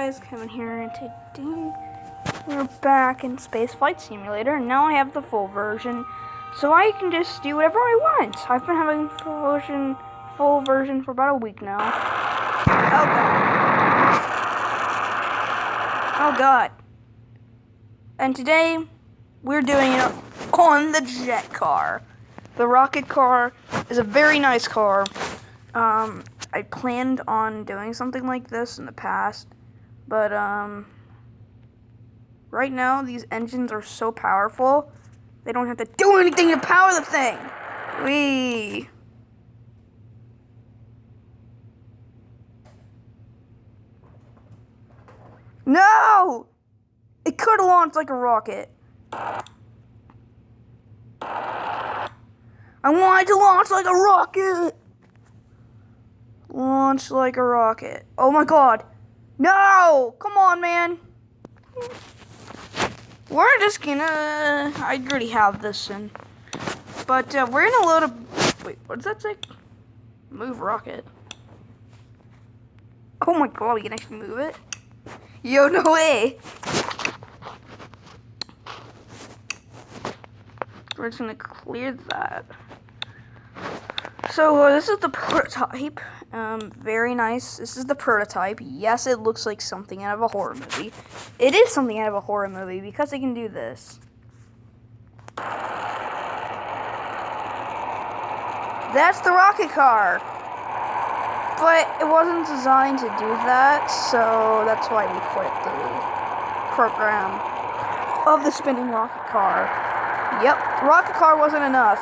guys, Kevin here, and today we're back in Space Flight Simulator, and now I have the full version, so I can just do whatever I want. I've been having full version for about a week now. Oh god. Oh god. And today, we're doing it on the jet car. The rocket car is a very nice car. I planned on doing something like this in the past, but right now these engines are so powerful, they don't have to do anything to power the thing. Whee! No! It could have launched like a rocket. I wanted to launch like a rocket! Launch like a rocket. Oh my god. No! Come on, man. We're just gonna... I already have this in. But we're gonna load a... Wait, what does that say? Move rocket. Oh my god, we can actually move it? Yo, no way! We're just gonna clear that. So this is the prototype. Very nice. This is the prototype. Yes, it looks like something out of a horror movie. It is something out of a horror movie because it can do this. That's the rocket car. But it wasn't designed to do that, so that's why we quit the program of the spinning rocket car. Yep, the rocket car wasn't enough.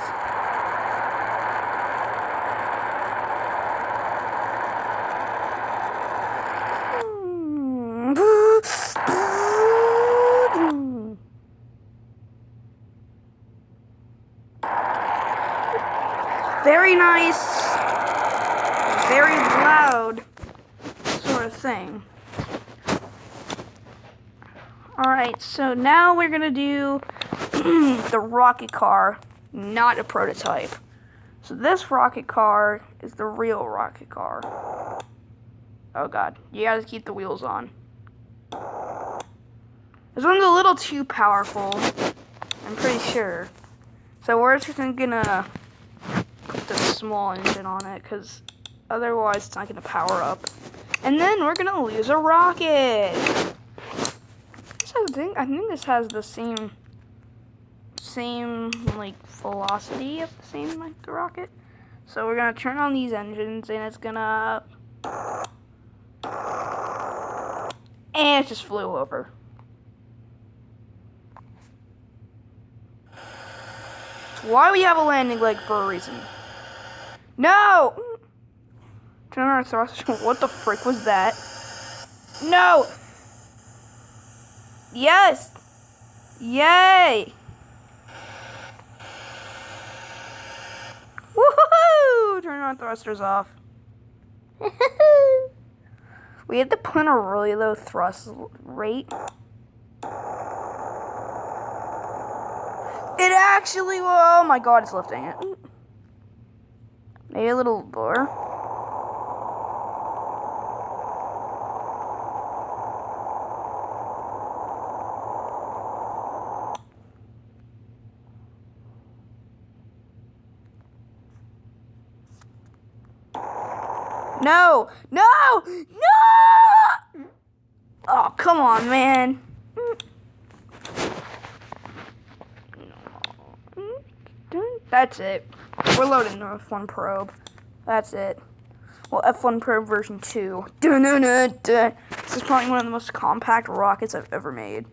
Very nice, very loud sort of thing. Alright, so now we're gonna do the rocket car, not a prototype. So this rocket car is the real rocket car. Oh god, you gotta keep the wheels on. This one's a little too powerful, I'm pretty sure. So we're just gonna put the small engine on it, because otherwise it's not gonna power up. And then we're gonna lose a rocket. I think this has the same like velocity of the same like the rocket. So we're gonna turn on these engines, and it's gonna, and it just flew over. Why we have a landing leg for a reason. No! Turn on our thruster. What the frick was that? No! Yes! Yay! Woohoo! Turn our thrusters off. We have to put in a really low thrust rate. It actually, oh my god, it's lifting it. Maybe a little lower. No! No! No! Oh, come on, man. That's it. We're loading the F1 probe. That's it. Well, F1 probe version 2. This is probably one of the most compact rockets I've ever made.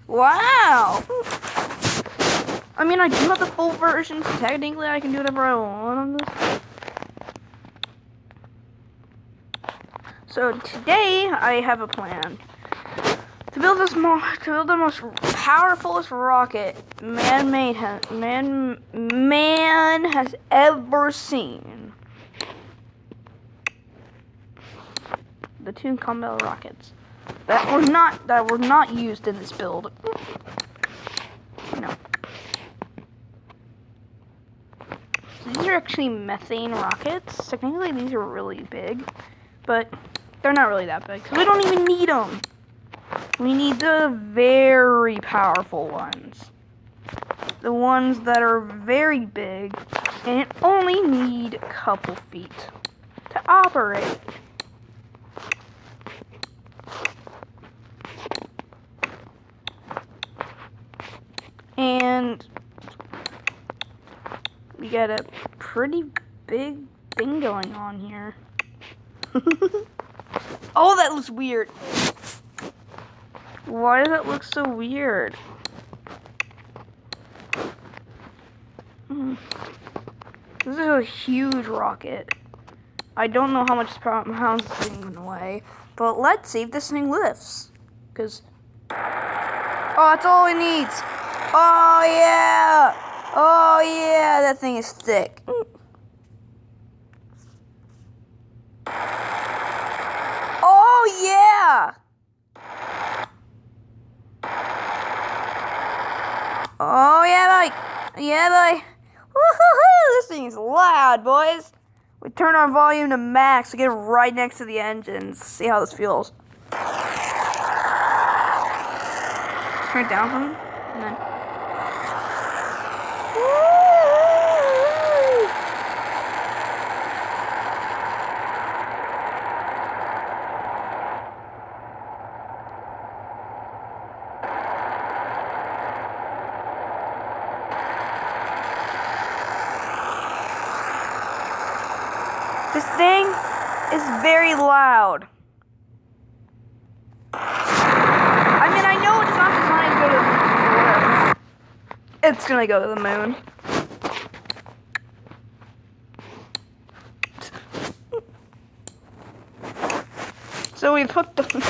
Wow! I mean, I do have the full version, so technically I can do whatever I want on this. So today I have a plan. To build the most powerfulest rocket man has ever seen. The two combat rockets that were not used in this build. No. So these are actually methane rockets. Technically, these are really big, but they're not really that big, so we don't even need them. We need the very powerful ones. The ones that are very big and only need a couple feet to operate. And we got a pretty big thing going on here. Oh, that looks weird. Why does it look so weird? This is a huge rocket. I don't know how much pounds this thing can weigh, but let's see if this thing lifts. Cause, oh, that's all it needs. Oh yeah, oh yeah, that thing is thick. Oh yeah. Oh yeah, boy. Yeah, boy. Woohoo! This thing is loud, boys. We turn our volume to max to get it right next to the engines. See how this feels. Turn it down for me, and then. This thing is very loud. I mean, I know it's not designed to go to the moon. It's gonna go to the moon. So we've hooked them.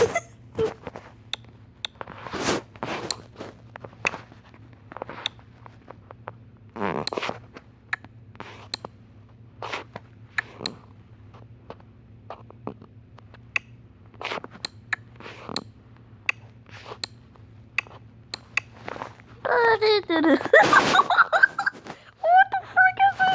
What the frick is this?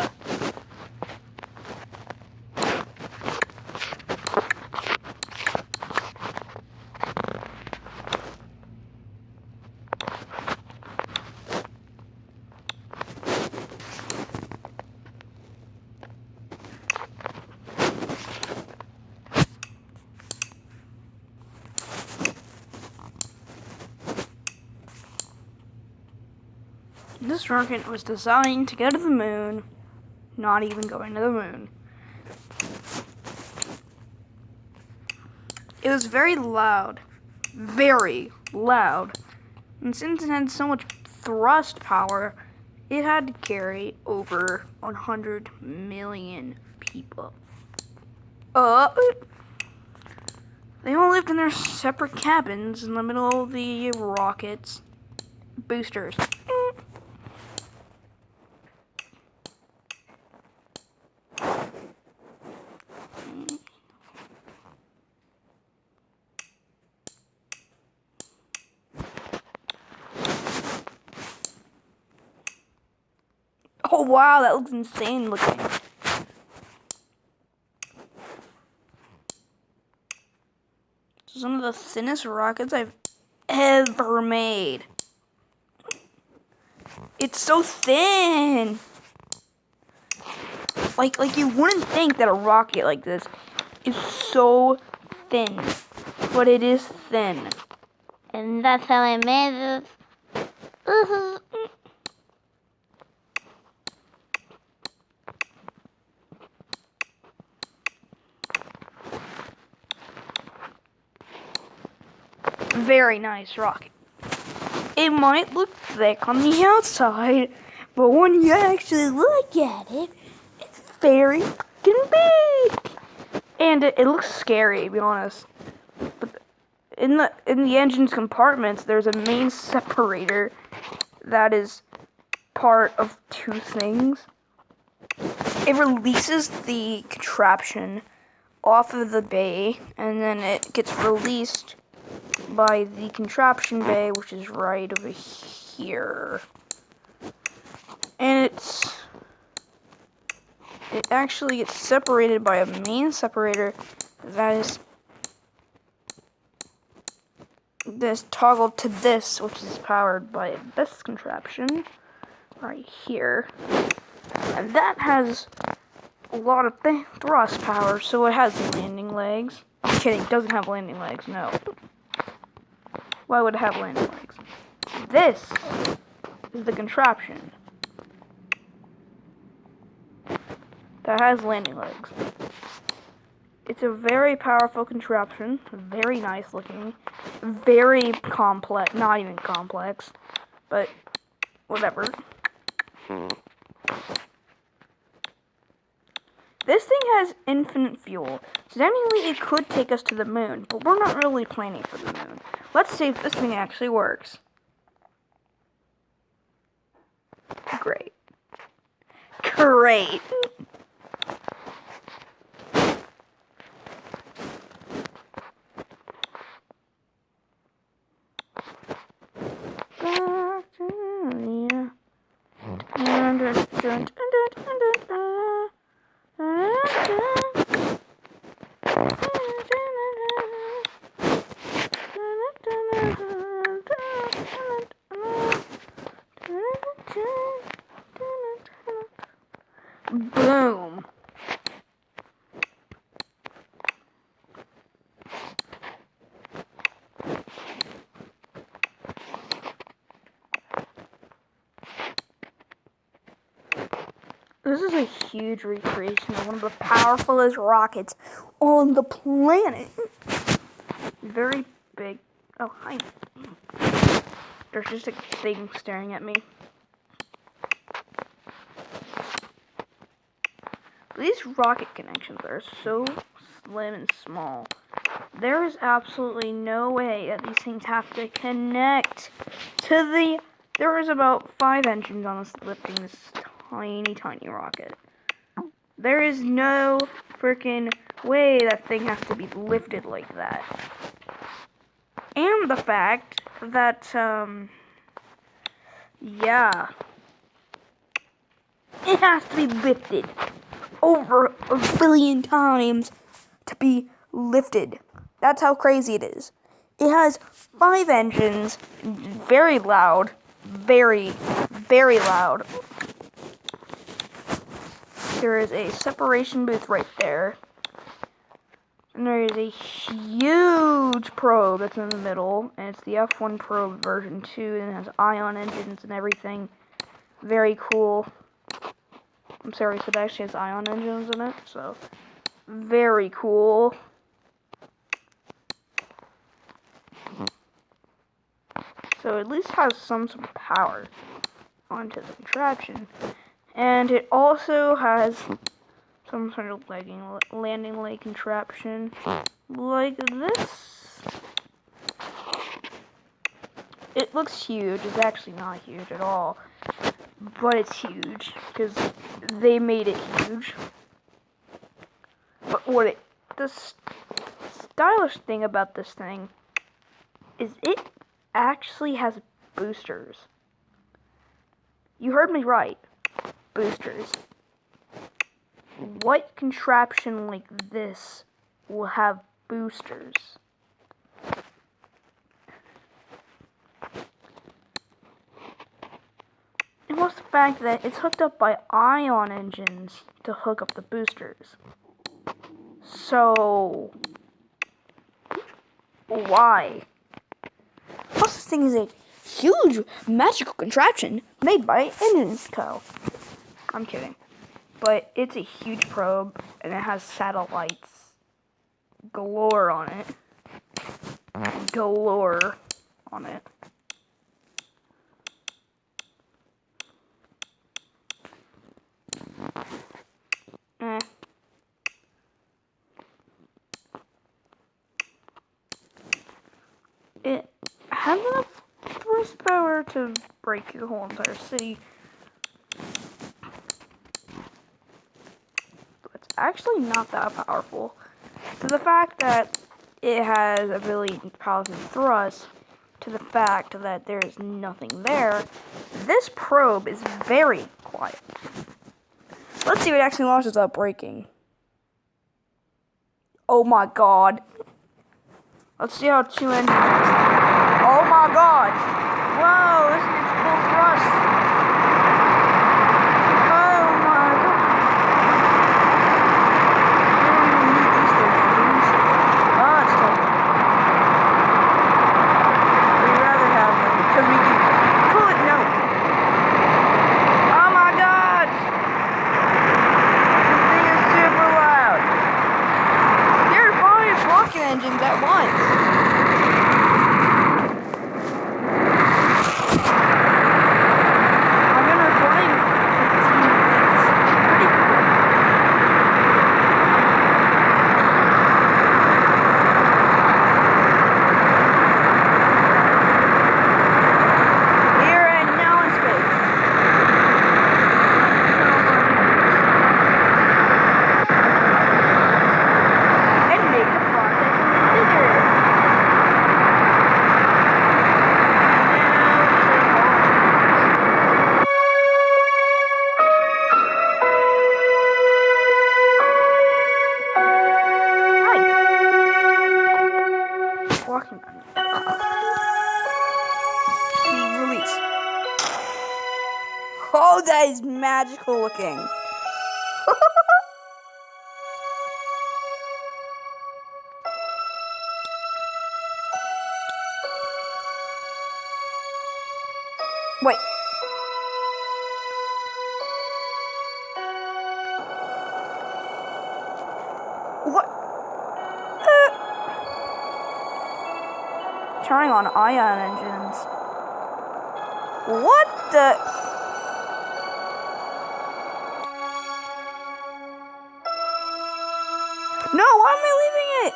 This rocket was designed to go to the moon, not even going to the moon. It was very loud, and since it had so much thrust power, it had to carry over 100 million people. They all lived in their separate cabins in the middle of the rocket's boosters. Oh wow, that looks insane looking. This is one of the thinnest rockets I've ever made. It's so thin. Like you wouldn't think that a rocket like this is so thin, but it is thin. And that's how I made it. Very nice rocket. It might look thick on the outside, but when you actually look at it, it's very fucking big. And it looks scary, to be honest. But in the engine's compartments, there's a main separator that is part of two things. It releases the contraption off of the bay, and then it gets released by the contraption bay, which is right over here. And it actually gets separated by a main separator that is toggled to this, which is powered by this contraption right here. And that has a lot of thrust power, so it has landing legs. I'm kidding, it doesn't have landing legs, no. Why would it have landing legs? This is the contraption that has landing legs. It's a very powerful contraption, very nice looking, very complex, not even complex, but whatever. This thing has infinite fuel, so technically it could take us to the moon, but we're not really planning for the moon. Let's see if this thing actually works. Great. Great. Boom. This is a huge recreation of one of the powerfulest rockets on the planet. Very big. Oh, hi. There's just a thing staring at me. These rocket connections are so slim and small. There is absolutely no way that these things have to connect to the... There is about 5 engines on this lifting this tiny rocket. There is no freaking way that thing has to be lifted like that. And the fact that, yeah, it has to be lifted over 1 billion times to be lifted. That's how crazy it is. It has 5 engines, very loud, very loud. There is a separation booth right there. And there is a huge probe that's in the middle, and it's the F1 probe version 2, and it has ion engines and everything. Very cool. I'm sorry, so it actually has ion engines in it, so very cool. So it at least has some sort of power onto the contraption. And it also has some sort of landing leg contraption like this. It looks huge. It's actually not huge at all, but it's huge because they made it huge. But the stylish thing about this thing is it actually has boosters. You heard me right. Boosters. What contraption like this will have boosters? And what's the fact that it's hooked up by ion engines to hook up the boosters? So, why? Plus, this thing is a huge magical contraption made by Engines Co. I'm kidding. But it's a huge probe, and it has satellites galore on it. Galore on it. have enough thrust power to break the whole entire city. It's actually not that powerful. To the fact that it has ability to powerful thrust, to the fact that there is nothing there, this probe is very quiet. Let's see what actually launches without breaking. Oh my god. Let's see how 2 engines. Oh my god! Whoa, this is full thrust. Oh my god. Oh, it's tough. We'd rather have them because we can pull it. No. Oh my god! This thing is super loud. There are 5 rocket engines at once. Oh, that is magical looking. Wait. What? Turning on ion engines. What the? No, why am I leaving it?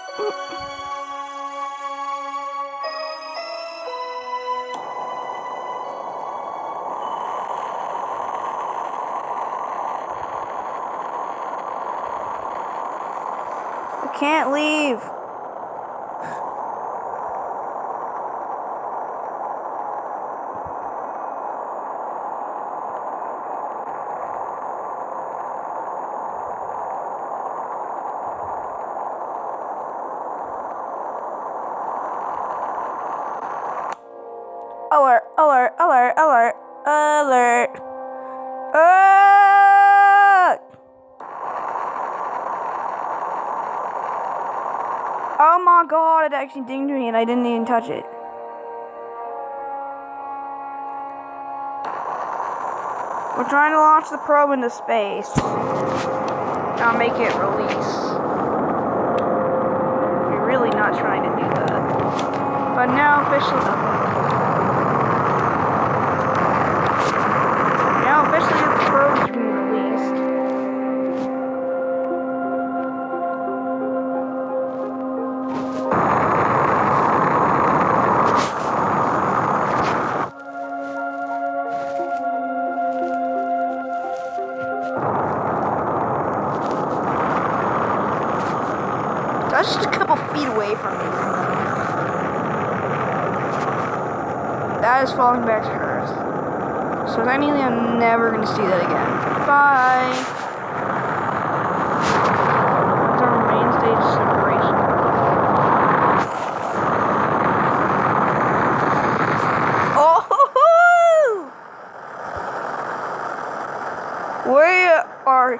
I can't leave. Alert, alert, alert, alert, alert. Oh my god, it actually dinged me and I didn't even touch it. We're trying to launch the probe into space. Now make it release. We're really not trying to do that. But now officially... Officially, the probe is being released. That's just a couple feet away from me. That is falling back to Earth. So technically, I'm never going to see that again. Bye. It's our main stage separation. Oh! We are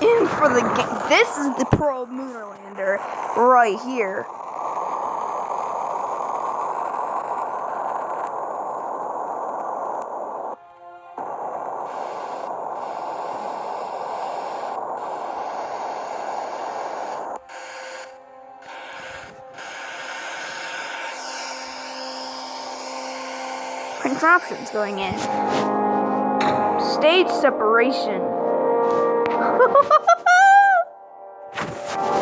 in for the game. This is the probe lunar lander right here. Contraptions going in. Stage separation.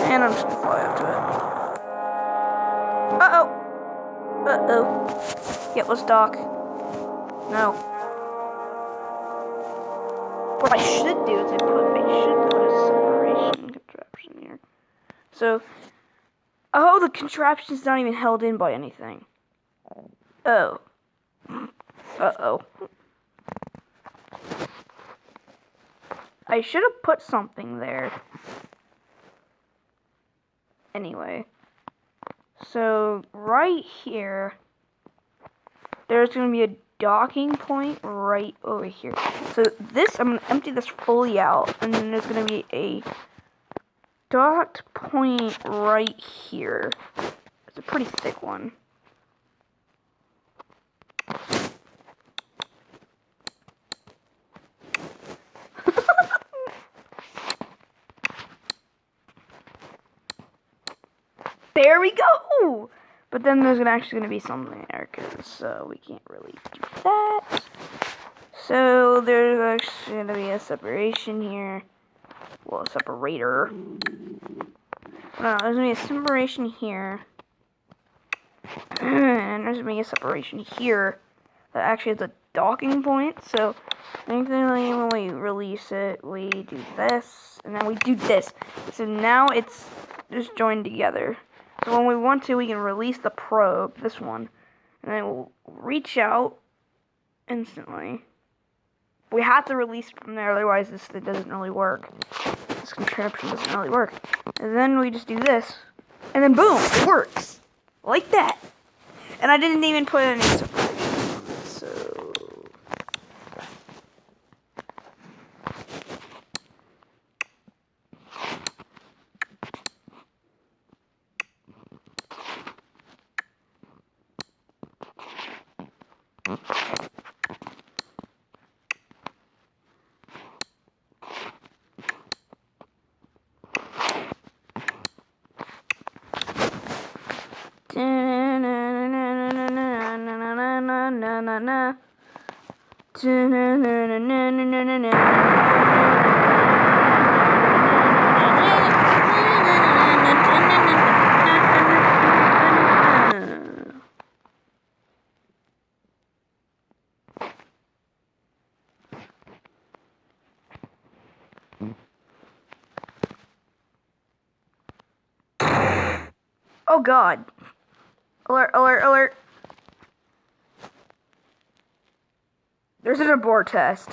And I'm just gonna fly up to it. Uh-oh. Uh-oh. Yep, let's dock. No. What I should do is I should put a separation contraption here. So, oh, the contraption's not even held in by anything. Oh. Uh-oh. I should have put something there. Anyway. So, right here, there's going to be a docking point right over here. So this, I'm going to empty this fully out, and then there's going to be a docked point right here. It's a pretty thick one. There we go! But then there's actually going to be something there, because we can't really do that. So there's actually going to be a separation here. Well, a separator. No, there's going to be a separation here. And there's going to be a separation here that actually has a docking point. So when we release it, we do this, and then we do this. So now it's just joined together. So when we want to, we can release the probe, this one, and then we'll reach out instantly. We have to release from there, otherwise this thing doesn't really work. This contraption doesn't really work. And then we just do this, and then boom, it works. Like that. And I didn't even put any separation on it, so... Oh god. Alert, alert, alert. There's an abort test.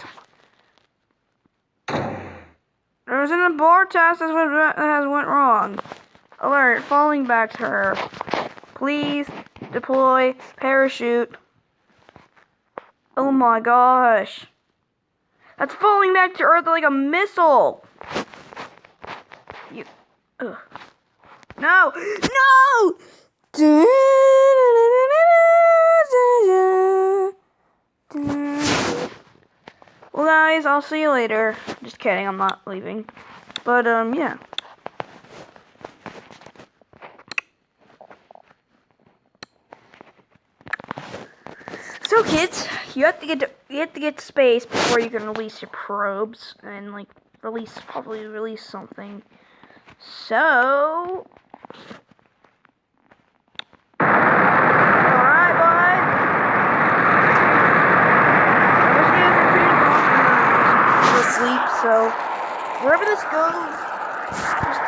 There's an abort test that has went wrong. Alert, falling back to her. Please deploy parachute. Oh my gosh. That's falling back to Earth like a missile. You. Ugh. No! No! Well, guys, I'll see you later. Just kidding, I'm not leaving. But, yeah. So, kids, you have to get to space before you can release your probes and, like, probably release something. So, alright, boys. I wish you guys were pretty asleep, so wherever this goes, just